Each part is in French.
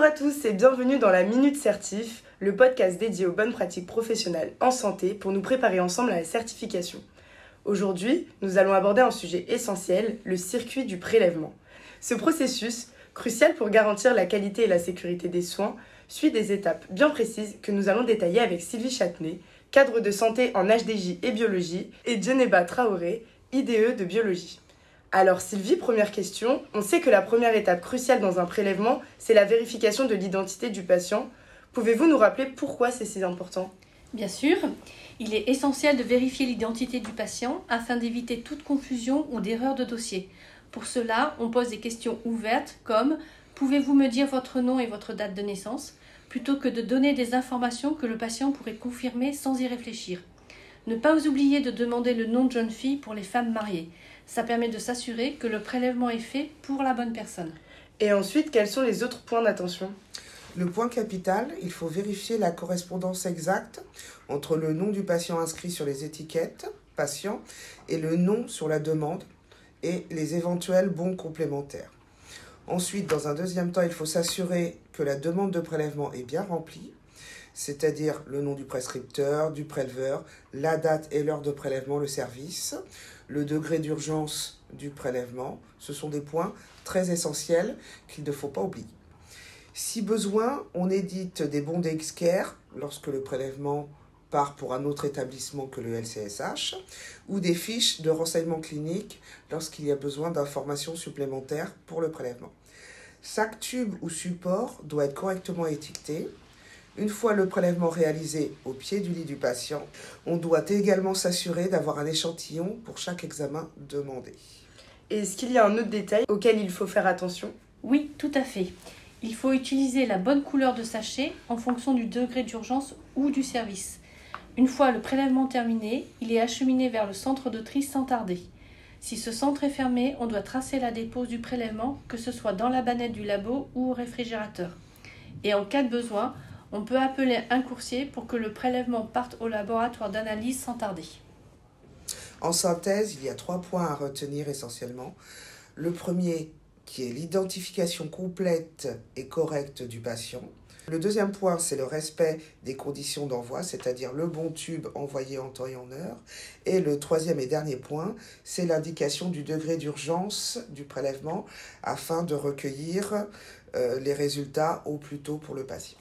à tous et bienvenue dans la Minute Certif, le podcast dédié aux bonnes pratiques professionnelles en santé pour nous préparer ensemble à la certification. Aujourd'hui, nous allons aborder un sujet essentiel, le circuit du prélèvement. Ce processus, crucial pour garantir la qualité et la sécurité des soins, suit des étapes bien précises que nous allons détailler avec Sylvie Châtenay, cadre de santé en HDJ et biologie, et Djeneba Traoré, IDE de biologie. Alors Sylvie, première question, on sait que la première étape cruciale dans un prélèvement, c'est la vérification de l'identité du patient. Pouvez-vous nous rappeler pourquoi c'est si important ? Bien sûr, il est essentiel de vérifier l'identité du patient afin d'éviter toute confusion ou d'erreur de dossier. Pour cela, on pose des questions ouvertes comme « Pouvez-vous me dire votre nom et votre date de naissance ?» plutôt que de donner des informations que le patient pourrait confirmer sans y réfléchir. Ne pas oublier de demander le nom de jeune fille pour les femmes mariées. Ça permet de s'assurer que le prélèvement est fait pour la bonne personne. Et ensuite, quels sont les autres points d'attention ? Le point capital, il faut vérifier la correspondance exacte entre le nom du patient inscrit sur les étiquettes patient et le nom sur la demande et les éventuels bons complémentaires. Ensuite, dans un deuxième temps, il faut s'assurer que la demande de prélèvement est bien remplie, c'est-à-dire le nom du prescripteur, du préleveur, la date et l'heure de prélèvement, le service, le degré d'urgence du prélèvement. Ce sont des points très essentiels qu'il ne faut pas oublier. Si besoin, on édite des bons d'excare lorsque le prélèvement part pour un autre établissement que le LCSH ou des fiches de renseignement clinique lorsqu'il y a besoin d'informations supplémentaires pour le prélèvement. Chaque tube ou support doit être correctement étiqueté. Une fois le prélèvement réalisé au pied du lit du patient, on doit également s'assurer d'avoir un échantillon pour chaque examen demandé. Est-ce qu'il y a un autre détail auquel il faut faire attention ? Oui, tout à fait. Il faut utiliser la bonne couleur de sachet en fonction du degré d'urgence ou du service. Une fois le prélèvement terminé, il est acheminé vers le centre de tri sans tarder. Si ce centre est fermé, on doit tracer la dépose du prélèvement, que ce soit dans la bannette du labo ou au réfrigérateur. Et en cas de besoin, on peut appeler un coursier pour que le prélèvement parte au laboratoire d'analyse sans tarder. En synthèse, il y a 3 points à retenir essentiellement. Le premier, qui est l'identification complète et correcte du patient. Le deuxième point, c'est le respect des conditions d'envoi, c'est-à-dire le bon tube envoyé en temps et en heure. Et le troisième et dernier point, c'est l'indication du degré d'urgence du prélèvement afin de recueillir les résultats au plus tôt pour le patient.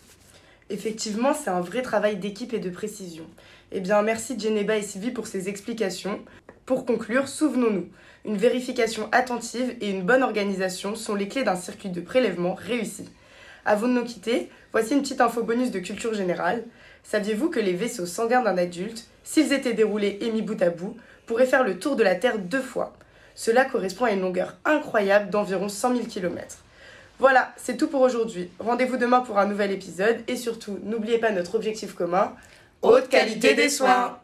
Effectivement, c'est un vrai travail d'équipe et de précision. Eh bien, merci Djeneba et Sylvie pour ces explications. Pour conclure, souvenons-nous, une vérification attentive et une bonne organisation sont les clés d'un circuit de prélèvement réussi. Avant de nous quitter, voici une petite info bonus de culture générale. Saviez-vous que les vaisseaux sanguins d'un adulte, s'ils étaient déroulés et mis bout à bout, pourraient faire le tour de la Terre 2 fois ? Cela correspond à une longueur incroyable d'environ 100 000 km. Voilà, c'est tout pour aujourd'hui. Rendez-vous demain pour un nouvel épisode et surtout, n'oubliez pas notre objectif commun, haute qualité des soins.